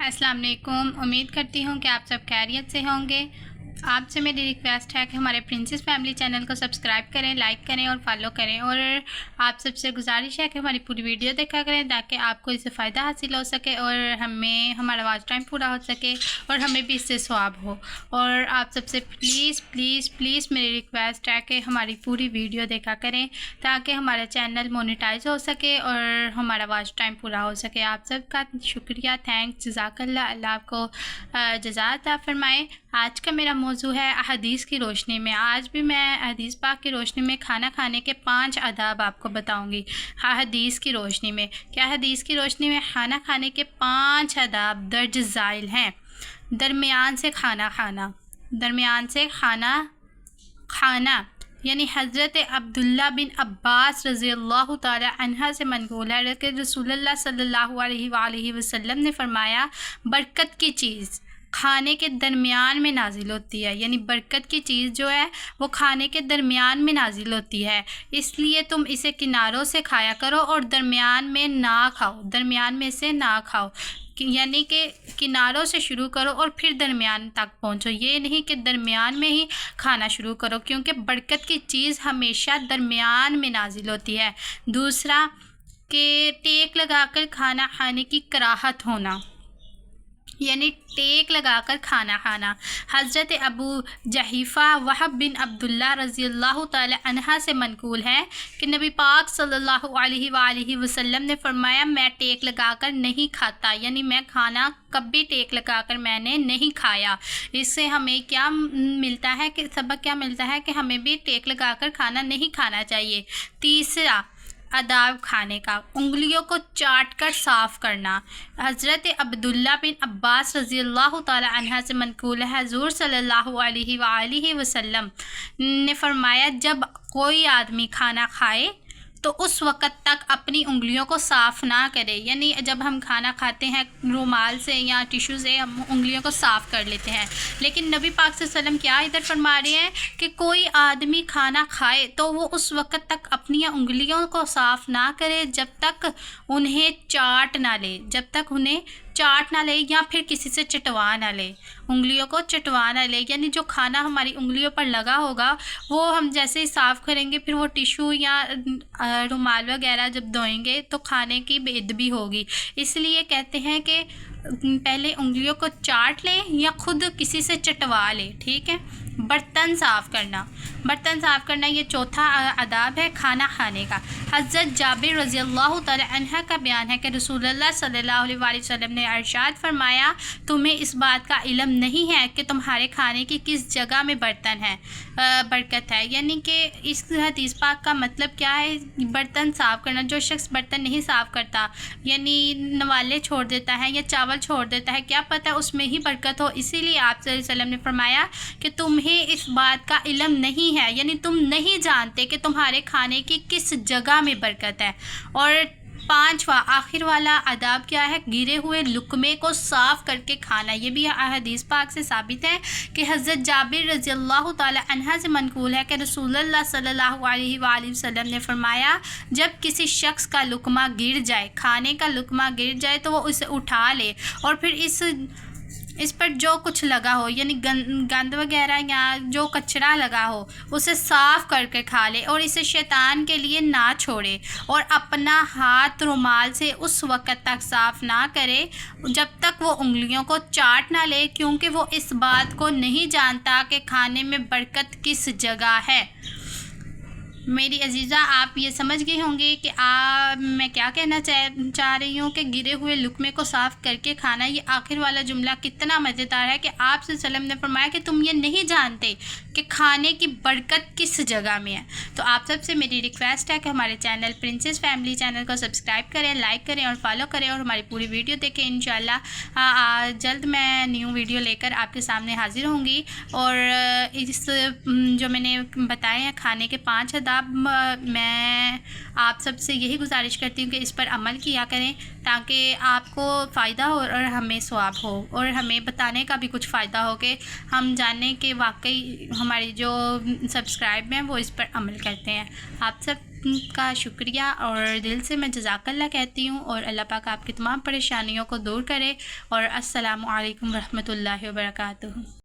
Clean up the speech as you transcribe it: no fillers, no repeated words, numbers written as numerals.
अस्सलाम वालेकुम। उम्मीद करती हूँ कि आप सब खैरियत से होंगे। आपसे मेरी रिक्वेस्ट है कि हमारे प्रिंसेस फैमिली चैनल को सब्सक्राइब करें, लाइक करें और फॉलो करें। और आप सबसे गुजारिश है कि हमारी पूरी वीडियो देखा करें ताकि आपको इससे फ़ायदा हासिल हो सके और हमें हमारा वॉच टाइम पूरा हो सके और हमें भी इससे सवाब हो। और आप सबसे प्लीज़ प्लीज़ प्लीज़ मेरी रिक्वेस्ट है कि हमारी पूरी वीडियो देखा करें ताकि हमारा चैनल मोनेटाइज हो सके और हमारा वॉच टाइम पूरा हो सके। आप सबका शुक्रिया, थैंक्स, जज़ाकल्लाह। अल्लाह आपको जज़ा अता फ़रमाए। आज का मेरा मौजू है अहदीस की रोशनी में। आज भी मैं हदीस पाक की रोशनी में खाना खाने के 5 आदाब आपको बताऊंगी। हदीस की रोशनी में क्या, हदीस की रोशनी में खाना खाने के 5 आदाब दर्ज ज़ाइल हैं। दरमियान से खाना खाना, दरमियान से खाना यानी हज़रत अब्दुल्ला बिन अब्बास रज़ियल्लाहु ताला अन्हा से मनक़ूल है कि रसूलुल्लाह सल्लल्लाहु अलैहि वसल्लम ने फरमाया, बरकत की चीज़ खाने के दरमियान में नाजिल होती है। यानी बरकत की चीज़ जो है वो खाने के दरमियान में नाजिल होती है, इसलिए तुम इसे किनारों से खाया करो और दरमियान में ना खाओ, दरमियान में से ना खाओ। यानी कि किनारों से शुरू करो और फिर दरमियान तक पहुंचो, ये नहीं कि दरमियान में ही खाना शुरू करो, क्योंकि बरकत की चीज़ हमेशा दरमियान में नाजिल होती है। दूसरा कि टेक लगाकर खाना खाने की कराहत होना, यानी टेक लगाकर खाना खाना। हज़रत अबू जहीफ़ा वहब बिन अब्दुल्ला रज़ियल्लाहु ताला अन्हा से मनक़ूल है कि नबी पाक सल्लल्लाहु अलैहि वसल्लम ने फरमाया, मैं टेक लगाकर नहीं खाता, यानी मैं खाना कभी टेक लगाकर मैंने नहीं खाया। इससे हमें क्या मिलता है कि सबक क्या मिलता है कि हमें भी टेक लगाकर खाना नहीं खाना चाहिए। तीसरा आदाब खाने का, उंगलियों को चाट कर साफ़ करना। हज़रत अब्दुल्ला बिन अब्बास रज़ियल्लाहु ताला अन्हा से मनक़ूल है, हुज़ूर सल्लल्लाहु अलैहि वसल्लम ने फरमाया, जब कोई आदमी खाना खाए तो उस वक़्त तक अपनी उंगलियों को साफ़ ना करे। यानी जब हम खाना खाते हैं रुमाल से या टिश्यू से हम उंगलियों को साफ़ कर लेते हैं, लेकिन नबी पाक सल्लल्लाहु अलैहि वसल्लम क्या इधर फरमा रहे हैं कि कोई आदमी खाना खाए तो वो उस वक़्त तक अपनी उंगलियों को साफ़ ना करे जब तक उन्हें चाट ना ले, जब तक उन्हें चाट ना ले या फिर किसी से चटवा ना ले, उंगलियों को चटवा ना ले। यानी जो खाना हमारी उंगलियों पर लगा होगा वो हम जैसे ही साफ़ करेंगे फिर वो टिश्यू या रुमाल वगैरह जब धोएंगे तो खाने की बेअदबी होगी। इसलिए कहते हैं कि पहले उंगलियों को चाट लें या खुद किसी से चटवा लें, ठीक है। बर्तन साफ़ करना, बर्तन साफ़ करना ये चौथा आदाब है खाना खाने का। हज़रत जाबिर रज़ियल्लाहु ताला अन्हा का बयान है कि रसूलुल्लाह सल्लल्लाहु अलैहि वसल्लम ने इरशाद फरमाया, तुम्हें इस बात का इल्म नहीं है कि तुम्हारे खाने की किस जगह में बर्तन है बरकत है। यानी कि इस हदीस पाक का मतलब क्या है, बर्तन साफ़ करना। जो शख्स बर्तन नहीं साफ़ करता, यानी नवाले छोड़ देता है या चावल छोड़ देता है, क्या पता उसमें ही बरकत हो। इसीलिए आप सल्लल्लाहु अलैहि वसल्लम ने फरमाया कि तुम्हें इस बात का इल्म नहीं है, यानी तुम नहीं जानते कि तुम्हारे खाने की किस जगह में बरकत है। और 5वां आखिर वाला आदाब क्या है, गिरे हुए लुकमे को साफ़ करके खाना। ये भी हदीस पाक से साबित है कि हज़रत जाबिर रज़ियल्लाहु ताला अन्हा से मनक़ूल है कि रसूलुल्लाह सल्लल्लाहु अलैहि वसल्लम ने फरमाया, जब किसी शख्स का लुकमा गिर जाए, खाने का लुकमा गिर जाए तो वो उसे उठा ले और फिर इस पर जो कुछ लगा हो, यानी गंद वगैरह या जो कचरा लगा हो उसे साफ़ करके खा ले और इसे शैतान के लिए ना छोड़े। और अपना हाथ रुमाल से उस वक़्त तक साफ़ ना करे जब तक वो उंगलियों को चाट ना ले, क्योंकि वो इस बात को नहीं जानता कि खाने में बरकत किस जगह है। मेरी अजीज़ा, आप ये समझ गए होंगे कि मैं क्या कहना चाह रही हूँ कि गिरे हुए लुकमे को साफ़ करके खाना। ये आखिर वाला जुमला कितना मज़ेदार है कि आप सल्लल्लाहु अलैहि वसल्लम ने फरमाया कि तुम ये नहीं जानते कि खाने की बरकत किस जगह में है। तो आप सबसे मेरी रिक्वेस्ट है कि हमारे चैनल प्रिंसेस फैमिली चैनल को सब्सक्राइब करें, लाइक करें और फॉलो करें और हमारी पूरी वीडियो देखें। इंशाल्लाह जल्द मैं न्यू वीडियो लेकर आपके सामने हाज़िर होंगी। और इस जो मैंने बताए हैं खाने के 5 आदाब, मैं आप सबसे यही गुजारिश करती हूँ कि इस पर अमल किया करें ताकि आपको फ़ायदा हो और हमें सवाब हो और हमें बताने का भी कुछ फ़ायदा हो कि हम जाने कि वाकई हमारी जो सब्सक्राइब हैं वो इस पर अमल करते हैं। आप सब کا شکریہ اور دل سے میں جزاک اللہ کہتی ہوں، اور اللہ پاک آپ کی تمام پریشانیوں کو دور کرے، اور السلام علیکم ورحمۃ اللہ وبرکاتہ۔